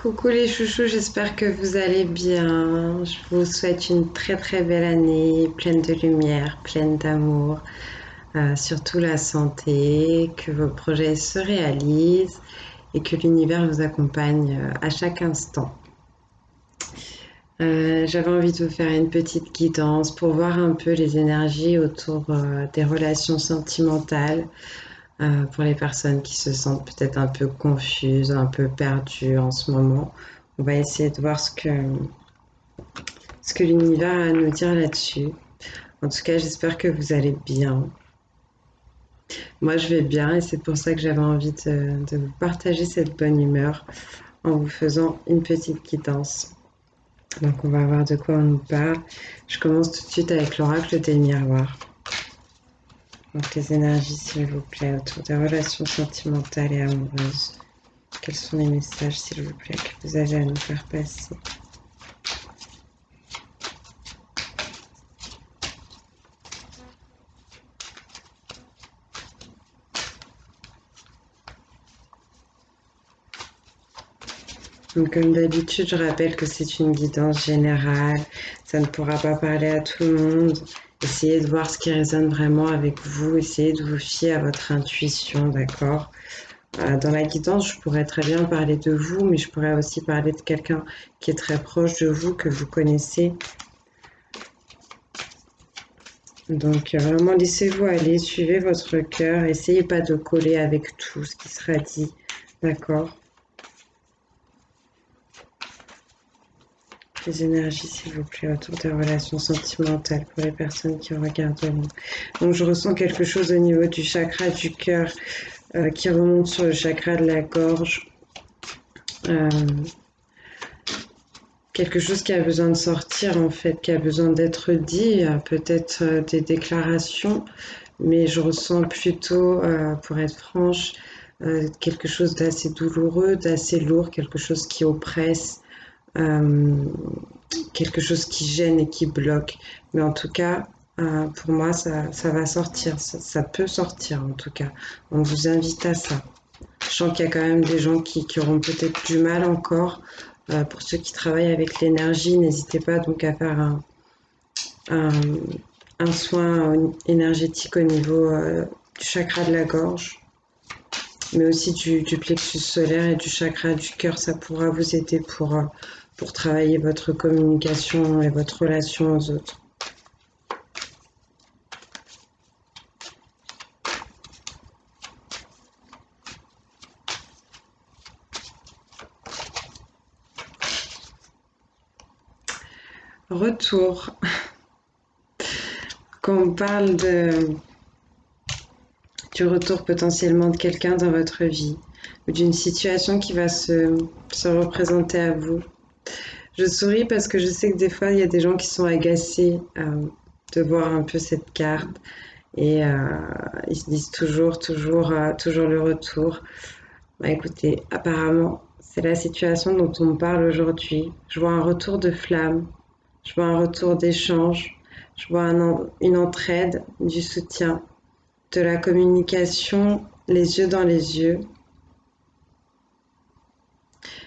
Coucou les chouchous, j'espère que vous allez bien. Je vous souhaite une très très belle année, pleine de lumière, pleine d'amour, surtout la santé, que vos projets se réalisent et que l'univers vous accompagne à chaque instant. J'avais envie de vous faire une petite guidance pour voir un peu les énergies autour des relations sentimentales pour les personnes qui se sentent peut-être un peu confuses, un peu perdues en ce moment. On va essayer de voir ce que l'univers a à nous dire là-dessus. En tout cas, j'espère que vous allez bien. Moi, je vais bien et c'est pour ça que j'avais envie de vous partager cette bonne humeur en vous faisant une petite guidance. Donc, on va voir de quoi on nous parle. Je commence tout de suite avec l'oracle des miroirs. Donc, les énergies, s'il vous plaît, autour des relations sentimentales et amoureuses. Quels sont les messages, s'il vous plaît, que vous avez à nous faire passer? Donc, comme d'habitude, je rappelle que c'est une guidance générale. Ça ne pourra pas parler à tout le monde. Essayez de voir ce qui résonne vraiment avec vous. Essayez de vous fier à votre intuition, d'accord? Dans la guidance, je pourrais très bien parler de vous, mais je pourrais aussi parler de quelqu'un qui est très proche de vous, que vous connaissez. Donc, vraiment, laissez-vous aller, suivez votre cœur. Essayez pas de coller avec tout ce qui sera dit, d'accord? Les énergies, s'il vous plaît, autour des relations sentimentales pour les personnes qui regardent loin. Donc, je ressens quelque chose au niveau du chakra du cœur qui remonte sur le chakra de la gorge. Euh, Quelque chose qui a besoin de sortir, en fait, qui a besoin d'être dit, peut-être des déclarations, mais je ressens plutôt, pour être franche, quelque chose d'assez douloureux, d'assez lourd, quelque chose qui oppresse. Euh, Quelque chose qui gêne et qui bloque. Mais en tout cas, pour moi, ça va sortir. Ça peut sortir, en tout cas. On vous invite à ça. Je sens qu'il y a quand même des gens qui auront peut-être du mal encore. Pour ceux qui travaillent avec l'énergie, n'hésitez pas donc à faire un, un soin énergétique au niveau du chakra de la gorge, mais aussi du plexus solaire et du chakra du cœur. Ça pourra vous aider pour travailler votre communication et votre relation aux autres. Retour. Quand on parle du retour potentiellement de quelqu'un dans votre vie ou d'une situation qui va se représenter à vous, je souris parce que je sais que des fois, il y a des gens qui sont agacés de voir un peu cette carte et ils se disent toujours le retour. Bah, écoutez, apparemment, c'est la situation dont on me parle aujourd'hui. Je vois un retour de flamme, je vois un retour d'échange, je vois une entraide, du soutien, de la communication, les yeux dans les yeux.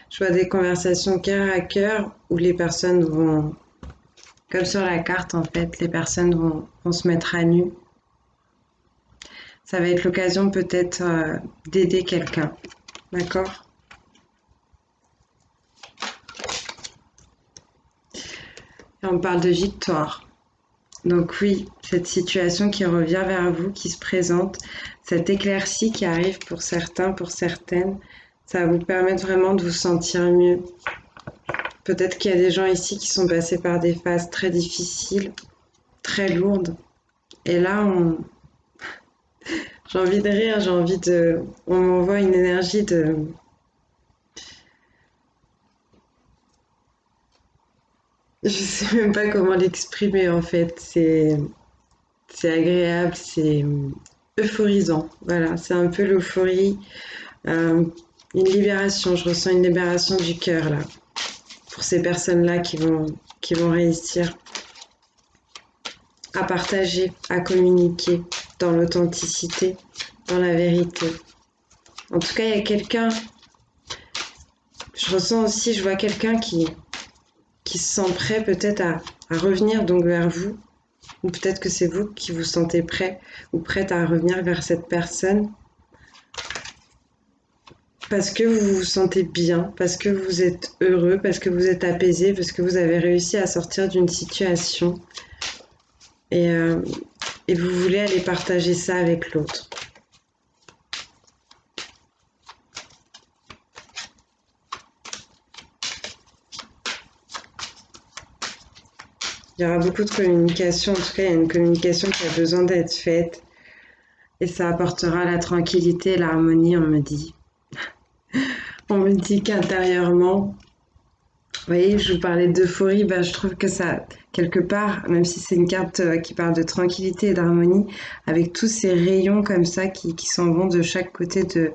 Je vois des conversations cœur à cœur où les personnes vont, comme sur la carte en fait, les personnes vont se mettre à nu. Ça va être l'occasion peut-être d'aider quelqu'un, d'accord? Et on parle de victoire. Donc oui, cette situation qui revient vers vous, qui se présente, cette éclaircie qui arrive pour certains, pour certaines, ça va vous permettre vraiment de vous sentir mieux. Peut-être qu'il y a des gens ici qui sont passés par des phases très difficiles, très lourdes. Et là, j'ai envie de rire, on m'envoie une énergie je sais même pas comment l'exprimer en fait. C'est agréable, c'est euphorisant. Voilà, c'est un peu l'euphorie, euh, une libération. Je ressens une libération du cœur là, pour ces personnes-là qui vont réussir à partager, à communiquer dans l'authenticité, dans la vérité. En tout cas, il y a quelqu'un, Je ressens aussi, je vois quelqu'un qui se sent prêt peut-être à revenir donc vers vous, ou peut-être que c'est vous qui vous sentez prêt ou prête à revenir vers cette personne parce que vous vous sentez bien, parce que vous êtes heureux, parce que vous êtes apaisé, parce que vous avez réussi à sortir d'une situation et, euh, et vous voulez aller partager ça avec l'autre. Il y aura beaucoup de communication, en tout cas il y a une communication qui a besoin d'être faite et ça apportera la tranquillité et l'harmonie, on me dit. On me dit qu'intérieurement, vous voyez, je vous parlais d'euphorie, bah, je trouve que ça, quelque part, même si c'est une carte qui parle de tranquillité et d'harmonie, avec tous ces rayons comme ça qui s'en vont de chaque côté de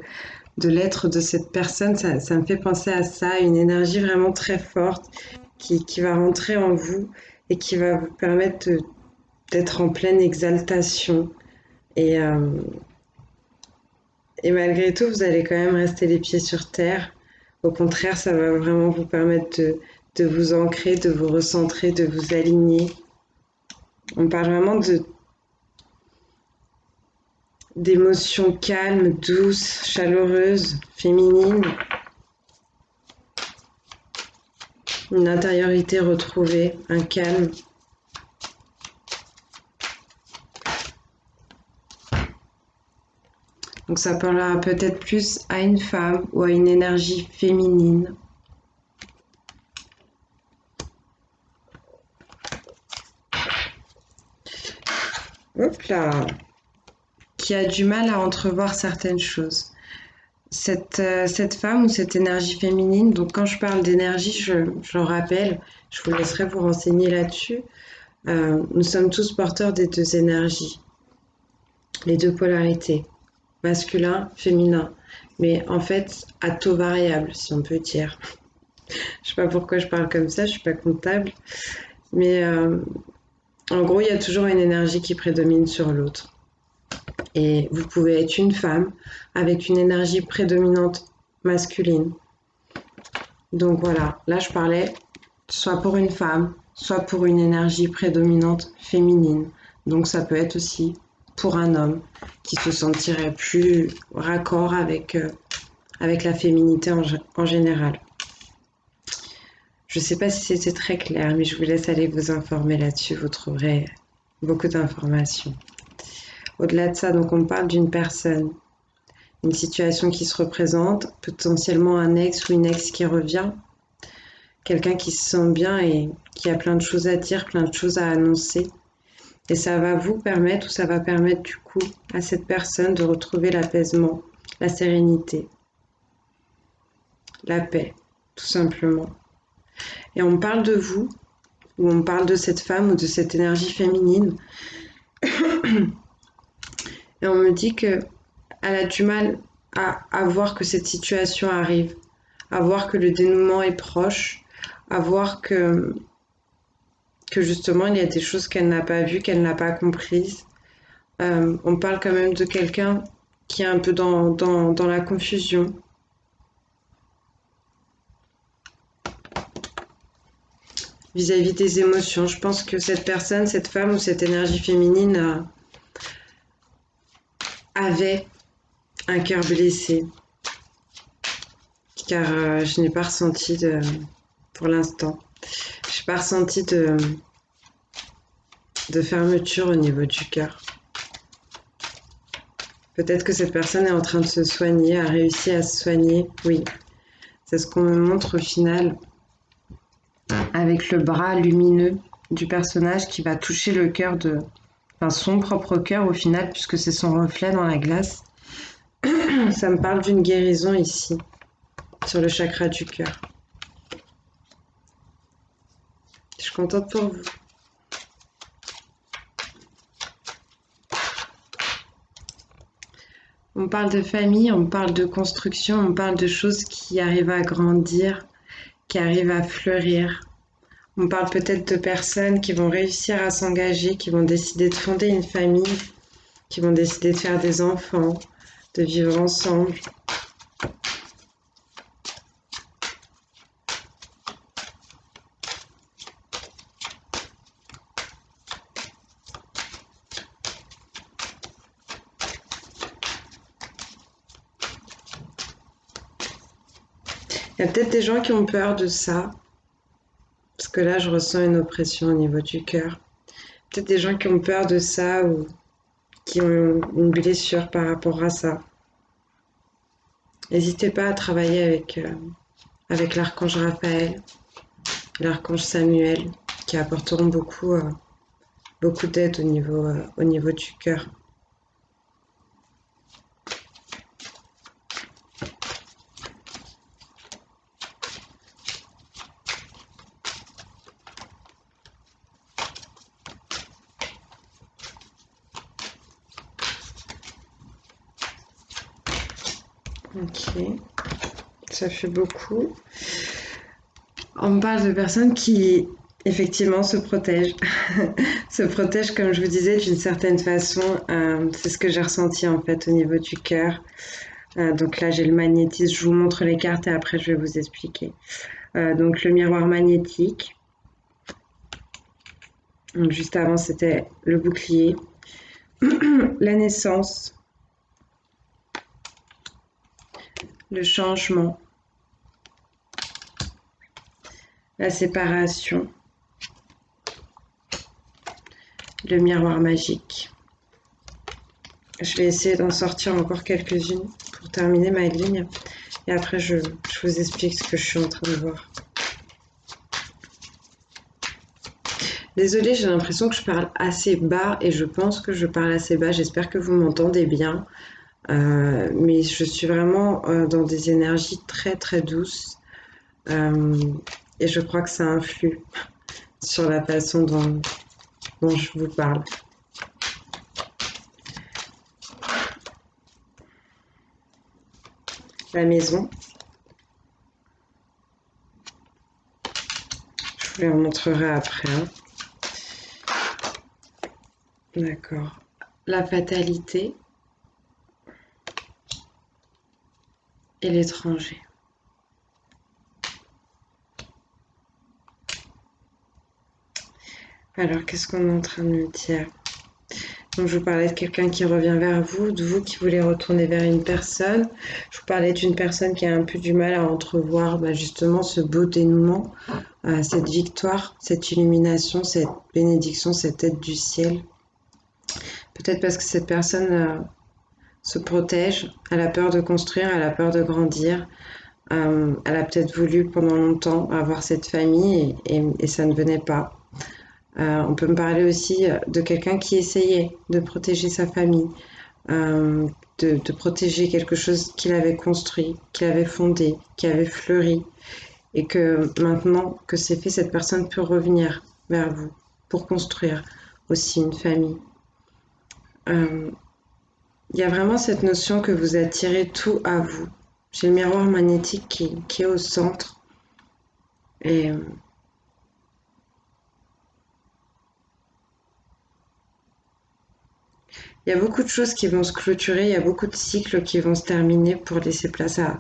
l'être de cette personne, ça me fait penser à ça, une énergie vraiment très forte qui va rentrer en vous et qui va vous permettre d'être en pleine exaltation. Et, euh, et malgré tout, vous allez quand même rester les pieds sur terre. Au contraire, ça va vraiment vous permettre de vous ancrer, de vous recentrer, de vous aligner. On parle vraiment d'émotions calmes, douces, chaleureuses, féminines, une intériorité retrouvée, un calme. Donc ça parlera peut-être plus à une femme ou à une énergie féminine. Hop là, qui a du mal à entrevoir certaines choses. Cette femme ou cette énergie féminine, donc quand je parle d'énergie, je rappelle, je vous laisserai vous renseigner là-dessus, nous sommes tous porteurs des deux énergies, les deux polarités, masculin, féminin, mais en fait à taux variable, si on peut dire. Je sais pas pourquoi je parle comme ça, je suis pas comptable, mais en gros, il y a toujours une énergie qui prédomine sur l'autre. Et vous pouvez être une femme avec une énergie prédominante masculine. Donc voilà, là je parlais soit pour une femme, soit pour une énergie prédominante féminine. Donc ça peut être aussi pour un homme qui se sentirait plus raccord avec la féminité en général. Je ne sais pas si c'était très clair, mais je vous laisse aller vous informer là-dessus, vous trouverez beaucoup d'informations. Au-delà de ça, donc on parle d'une personne, une situation qui se représente, potentiellement un ex ou une ex qui revient, quelqu'un qui se sent bien et qui a plein de choses à dire, plein de choses à annoncer. Et ça va vous permettre, ou ça va permettre du coup à cette personne de retrouver l'apaisement, la sérénité, la paix, tout simplement. Et on parle de vous, ou on parle de cette femme ou de cette énergie féminine, et on me dit que elle a du mal à voir que cette situation arrive, à voir que le dénouement est proche, à voir que justement il y a des choses qu'elle n'a pas vues, qu'elle n'a pas comprises. On parle quand même de quelqu'un qui est un peu dans la confusion. Vis-à-vis des émotions. Je pense que cette personne, cette femme ou cette énergie féminine avait un cœur blessé, car je n'ai pas ressenti pour l'instant, je n'ai pas ressenti de fermeture au niveau du cœur. Peut-être que cette personne est en train de se soigner, a réussi à se soigner, oui. C'est ce qu'on me montre au final, avec le bras lumineux du personnage qui va toucher le cœur enfin son propre cœur au final, puisque c'est son reflet dans la glace. Ça me parle d'une guérison ici, sur le chakra du cœur. Je suis contente pour vous. On parle de famille, on parle de construction, on parle de choses qui arrivent à grandir, qui arrivent à fleurir. On parle peut-être de personnes qui vont réussir à s'engager, qui vont décider de fonder une famille, qui vont décider de faire des enfants, de vivre ensemble. Il y a peut-être des gens qui ont peur de ça, parce que là, je ressens une oppression au niveau du cœur. Peut-être des gens qui ont peur de ça ou qui ont une blessure par rapport à ça. N'hésitez pas à travailler avec l'archange Raphaël, l'archange Samuel, qui apporteront beaucoup d'aide au niveau du cœur. Ok, ça fait beaucoup. On me parle de personnes qui, effectivement, se protègent. Se protègent, comme je vous disais, d'une certaine façon. C'est ce que j'ai ressenti, en fait, au niveau du cœur. Donc là, j'ai le magnétisme. Je vous montre les cartes et après, je vais vous expliquer. Donc, le miroir magnétique. Donc, juste avant, c'était le bouclier. La naissance. Le changement. La séparation. Le miroir magique. Je vais essayer d'en sortir encore quelques-unes pour terminer ma ligne. Et après, je vous explique ce que je suis en train de voir. Désolée, j'ai l'impression que je parle assez bas et je pense que je parle assez bas. J'espère que vous m'entendez bien. Mais je suis vraiment dans des énergies très très douces. Et je crois que ça influe sur la façon dont je vous parle. La maison. Je vous les remontrerai après. Hein. D'accord. La fatalité et l'étranger. Alors, qu'est-ce qu'on est en train de me dire? Donc, je vous parlais de quelqu'un qui revient vers vous, de vous qui voulez retourner vers une personne. Je vous parlais d'une personne qui a un peu du mal à entrevoir justement ce beau dénouement, cette victoire, cette illumination, cette bénédiction, cette aide du ciel. Peut-être parce que cette personne se protège, elle a peur de construire, elle a peur de grandir. Elle a peut-être voulu pendant longtemps avoir cette famille et ça ne venait pas. On peut me parler aussi de quelqu'un qui essayait de protéger sa famille, de protéger quelque chose qu'il avait construit, qu'il avait fondé, qui avait fleuri, et que maintenant que c'est fait, cette personne peut revenir vers vous pour construire aussi une famille. Il y a vraiment cette notion que vous attirez tout à vous. J'ai le miroir magnétique qui est au centre, et il y a beaucoup de choses qui vont se clôturer, il y a beaucoup de cycles qui vont se terminer pour laisser place à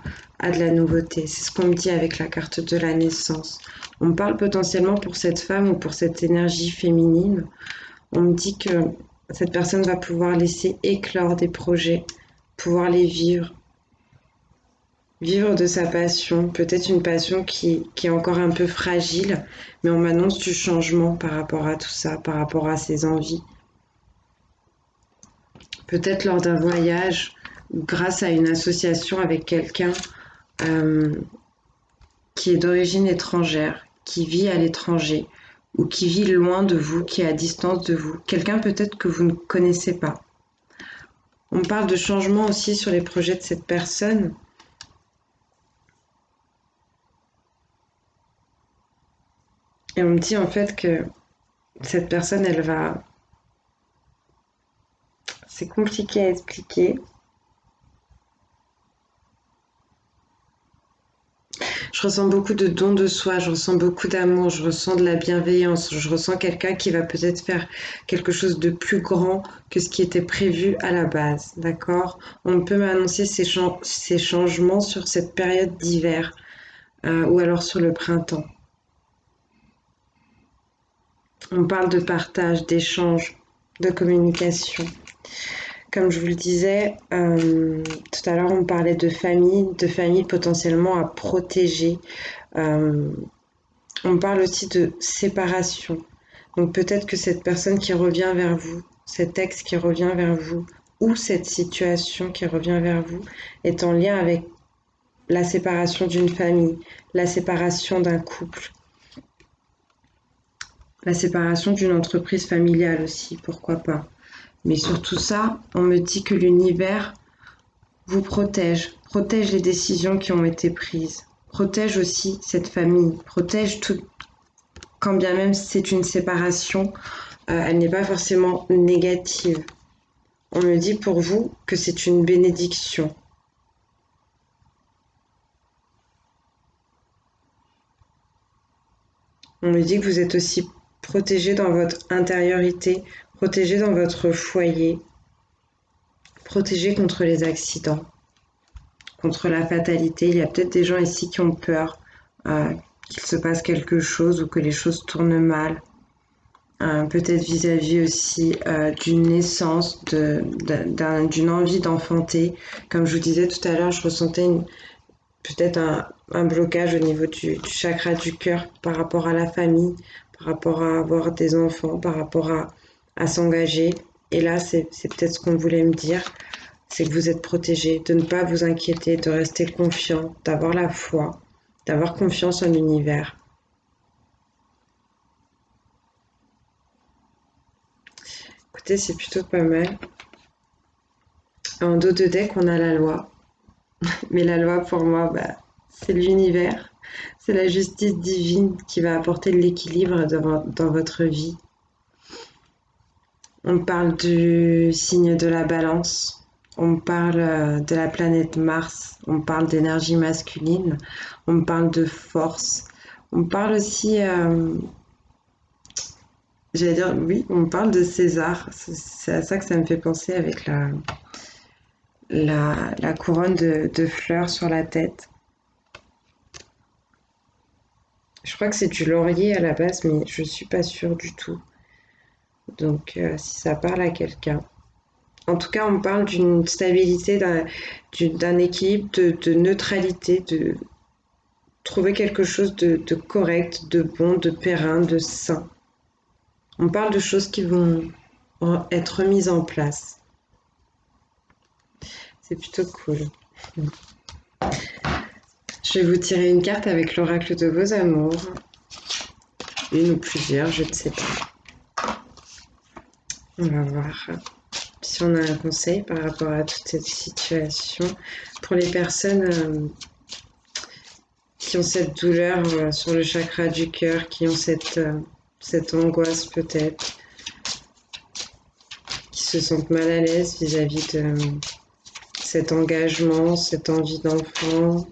de la nouveauté. C'est ce qu'on me dit avec la carte de la naissance. On me parle potentiellement pour cette femme ou pour cette énergie féminine. On me dit que cette personne va pouvoir laisser éclore des projets, pouvoir les vivre, vivre de sa passion, peut-être une passion qui est encore un peu fragile, mais on m'annonce du changement par rapport à tout ça, par rapport à ses envies. Peut-être lors d'un voyage, grâce à une association avec quelqu'un euh, qui est d'origine étrangère, qui vit à l'étranger ou qui vit loin de vous, qui est à distance de vous, quelqu'un peut-être que vous ne connaissez pas. On parle de changement aussi sur les projets de cette personne. Et on me dit en fait que cette personne, elle va... C'est compliqué à expliquer. Je ressens beaucoup de dons de soi, je ressens beaucoup d'amour, je ressens de la bienveillance, je ressens quelqu'un qui va peut-être faire quelque chose de plus grand que ce qui était prévu à la base, d'accord? On peut m'annoncer ces changements sur cette période d'hiver ou alors sur le printemps. On parle de partage, d'échange, de communication. comme je vous le disais, tout à l'heure, on parlait de famille potentiellement à protéger. Euh, on parle aussi de séparation. Donc peut-être que cette personne qui revient vers vous, cet ex qui revient vers vous, ou cette situation qui revient vers vous, est en lien avec la séparation d'une famille, la séparation d'un couple, la séparation d'une entreprise familiale aussi, pourquoi pas. Mais sur tout ça, on me dit que l'univers vous protège les décisions qui ont été prises, protège aussi cette famille, protège tout, quand bien même c'est une séparation, elle n'est pas forcément négative. On me dit pour vous que c'est une bénédiction. On me dit que vous êtes aussi protégé dans votre intériorité, protégé dans votre foyer, protégé contre les accidents, contre la fatalité. Il y a peut-être des gens ici qui ont peur euh, qu'il se passe quelque chose ou que les choses tournent mal. Peut-être vis-à-vis aussi d'une naissance, d'une envie d'enfanter. Comme je vous disais tout à l'heure, je ressentais peut-être un blocage au niveau du chakra du cœur par rapport à la famille, par rapport à avoir des enfants, par rapport à s'engager. Et là, c'est peut-être ce qu'on voulait me dire, c'est que vous êtes protégé, de ne pas vous inquiéter, de rester confiant, d'avoir la foi, d'avoir confiance en l'univers. Écoutez, c'est plutôt pas mal. En dos de deck, on a la loi. Mais la loi, pour moi, bah, c'est l'univers. C'est la justice divine qui va apporter de l'équilibre dans votre vie. On parle du signe de la balance. On parle de la planète Mars. On parle d'énergie masculine. On parle de force. On parle aussi, j'allais dire, oui, on parle de César. C'est à ça que ça me fait penser avec la couronne de fleurs sur la tête. Je crois que c'est du laurier à la base, mais je suis pas sûre du tout. Donc, si ça parle à quelqu'un. En tout cas, on parle d'une stabilité, d'un équilibre, de neutralité, de trouver quelque chose de correct, de bon, de périn, de sain. On parle de choses qui vont être mises en place. C'est plutôt cool. Je vais vous tirer une carte avec l'oracle de vos amours. Une ou plusieurs, je ne sais pas. On va voir si on a un conseil par rapport à toute cette situation. Pour les personnes qui ont cette douleur sur le chakra du cœur, qui ont cette angoisse peut-être, qui se sentent mal à l'aise vis-à-vis de cet engagement, cette envie d'enfant,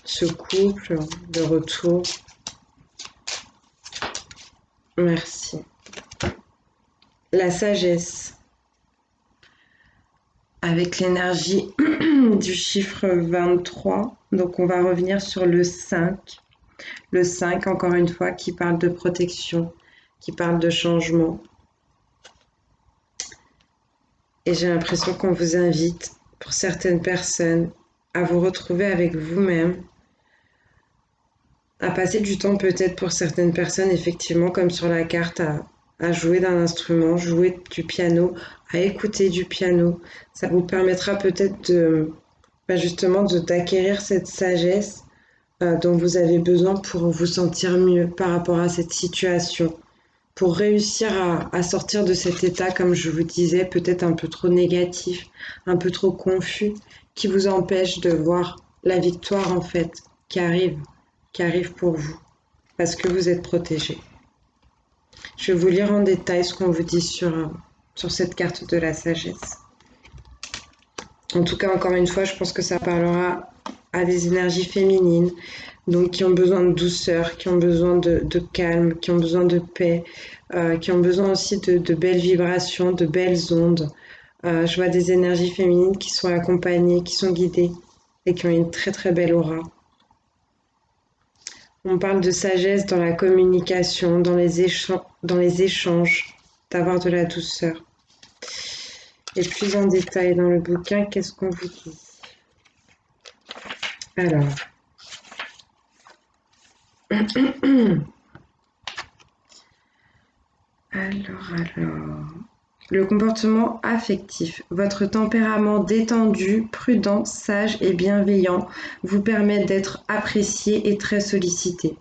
ce couple, de retour. Merci. La sagesse. Avec l'énergie du chiffre 23. Donc on va revenir sur le 5. Le 5, encore une fois, qui parle de protection, qui parle de changement. Et j'ai l'impression qu'on vous invite, pour certaines personnes, à vous retrouver avec vous-même, à passer du temps peut-être pour certaines personnes, effectivement, comme sur la carte, à jouer d'un instrument, jouer du piano, à écouter du piano. Ça vous permettra peut-être justement d'acquérir cette sagesse dont vous avez besoin pour vous sentir mieux par rapport à cette situation, pour réussir à sortir de cet état, comme je vous disais, peut-être un peu trop négatif, un peu trop confus, qui vous empêche de voir la victoire en fait qui arrive pour vous, parce que vous êtes protégé. Je vais vous lire en détail ce qu'on vous dit sur cette carte de la sagesse. En tout cas, encore une fois, je pense que ça parlera à des énergies féminines, donc qui ont besoin de douceur, qui ont besoin de calme, qui ont besoin de paix, qui ont besoin aussi de belles vibrations, de belles ondes. Je vois des énergies féminines qui sont accompagnées, qui sont guidées et qui ont une très très belle aura. On parle de sagesse dans la communication, dans les échanges, d'avoir de la douceur. Et plus en détail dans le bouquin, qu'est-ce qu'on vous dit? Alors, alors. Le comportement affectif. Votre tempérament détendu, prudent, sage et bienveillant vous permet d'être apprécié et très sollicité.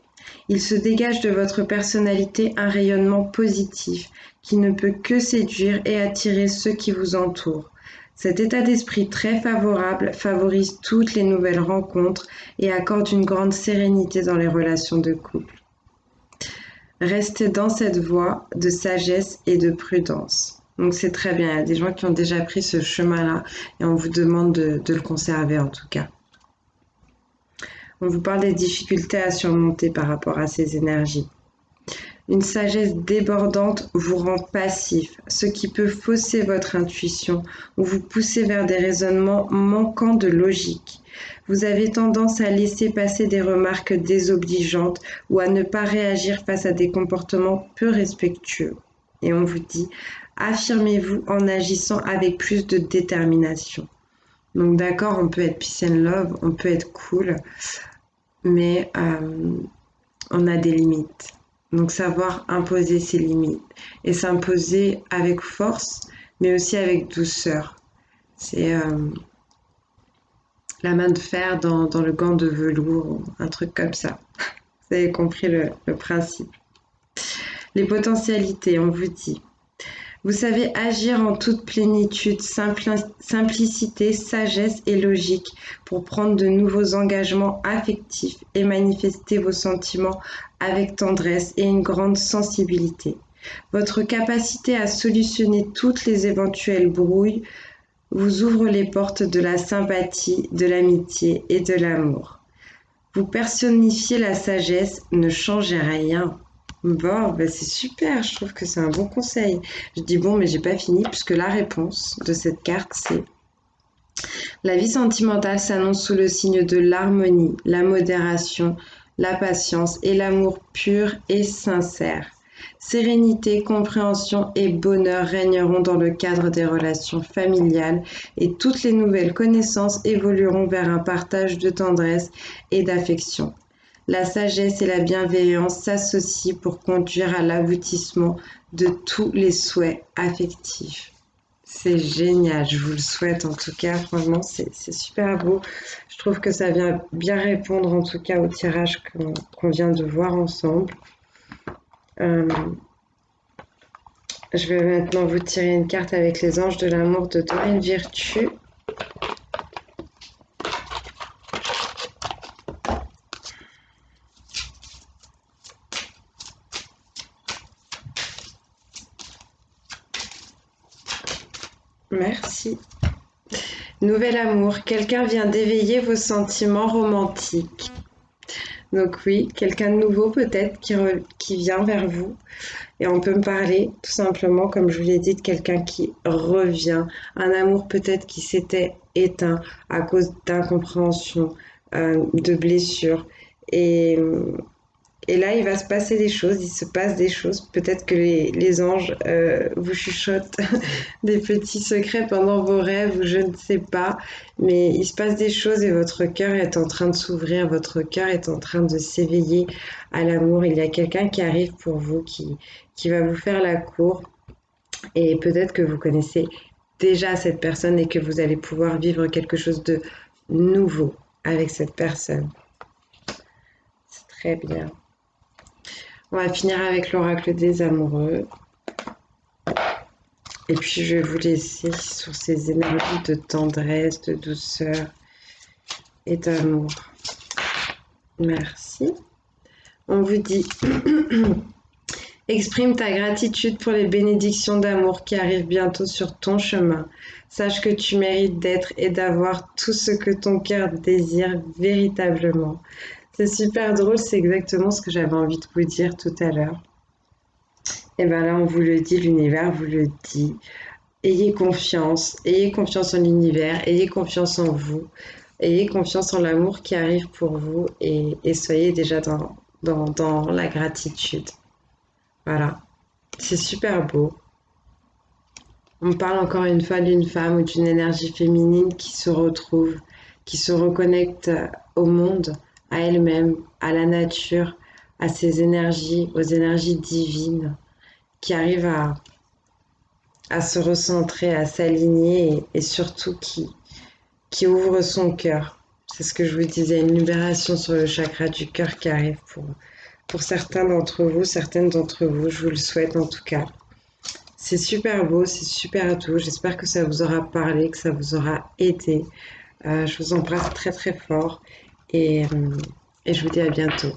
Il se dégage de votre personnalité un rayonnement positif qui ne peut que séduire et attirer ceux qui vous entourent. Cet état d'esprit très favorable favorise toutes les nouvelles rencontres et accorde une grande sérénité dans les relations de couple. Restez dans cette voie de sagesse et de prudence. Donc c'est très bien, il y a des gens qui ont déjà pris ce chemin-là et on vous demande de le conserver en tout cas. On vous parle des difficultés à surmonter par rapport à ces énergies. Une sagesse débordante vous rend passif, ce qui peut fausser votre intuition ou vous pousser vers des raisonnements manquant de logique. Vous avez tendance à laisser passer des remarques désobligeantes ou à ne pas réagir face à des comportements peu respectueux. Et on vous dit, affirmez-vous en agissant avec plus de détermination. Donc d'accord, on peut être peace and love, on peut être cool, mais on a des limites. Donc savoir imposer ses limites et s'imposer avec force, mais aussi avec douceur. C'est la main de fer dans le gant de velours, un truc comme ça. Vous avez compris le principe. Les potentialités, on vous dit. Vous savez agir en toute plénitude, simplicité, sagesse et logique pour prendre de nouveaux engagements affectifs et manifester vos sentiments avec tendresse et une grande sensibilité. Votre capacité à solutionner toutes les éventuelles brouilles vous ouvre les portes de la sympathie, de l'amitié et de l'amour. Vous personnifiez la sagesse, ne changez rien. Bon, bah c'est super, je trouve que c'est un bon conseil. Je dis bon, mais j'ai pas fini puisque la réponse de cette carte c'est la vie sentimentale s'annonce sous le signe de l'harmonie, la modération, la patience et l'amour pur et sincère. Sérénité, compréhension et bonheur régneront dans le cadre des relations familiales et toutes les nouvelles connaissances évolueront vers un partage de tendresse et d'affection. La sagesse et la bienveillance s'associent pour conduire à l'aboutissement de tous les souhaits affectifs. C'est génial, je vous le souhaite en tout cas, franchement c'est super beau. Je trouve que ça vient bien répondre en tout cas au tirage qu'on vient de voir ensemble. Euh, je vais maintenant vous tirer une carte avec les anges de l'amour de Dorine Virtue. Merci. Nouvel amour, quelqu'un vient d'éveiller vos sentiments romantiques. Donc oui, quelqu'un de nouveau peut-être qui vient vers vous. Et on peut me parler tout simplement, comme je vous l'ai dit, de quelqu'un qui revient. Un amour peut-être qui s'était éteint à cause d'incompréhension, de blessures. Et, et là, il va se passer des choses, il se passe des choses. Peut-être que les anges vous chuchotent des petits secrets pendant vos rêves, ou je ne sais pas. Mais il se passe des choses et votre cœur est en train de s'ouvrir, votre cœur est en train de s'éveiller à l'amour. Il y a quelqu'un qui arrive pour vous, qui va vous faire la cour. Et peut-être que vous connaissez déjà cette personne et que vous allez pouvoir vivre quelque chose de nouveau avec cette personne. C'est très bien. On va finir avec l'oracle des amoureux. Et puis je vais vous laisser sur ces énergies de tendresse, de douceur et d'amour. Merci. On vous dit exprime ta gratitude pour les bénédictions d'amour qui arrivent bientôt sur ton chemin. Sache que tu mérites d'être et d'avoir tout ce que ton cœur désire véritablement. C'est super drôle, c'est exactement ce que j'avais envie de vous dire tout à l'heure. Et bien là, on vous le dit, l'univers vous le dit. Ayez confiance en l'univers, ayez confiance en vous, ayez confiance en l'amour qui arrive pour vous et soyez déjà dans la gratitude. Voilà, c'est super beau. On parle encore une fois d'une femme ou d'une énergie féminine qui se retrouve, qui se reconnecte au monde, à elle-même, à la nature, à ses énergies, aux énergies divines, qui arrive à se recentrer, à s'aligner et surtout qui ouvre son cœur. C'est ce que je vous disais, une libération sur le chakra du cœur qui arrive pour certains d'entre vous, certaines d'entre vous, je vous le souhaite en tout cas. C'est super beau, c'est super doux. J'espère que ça vous aura parlé, que ça vous aura aidé. Je vous embrasse très très fort et, euh, et je vous dis à bientôt.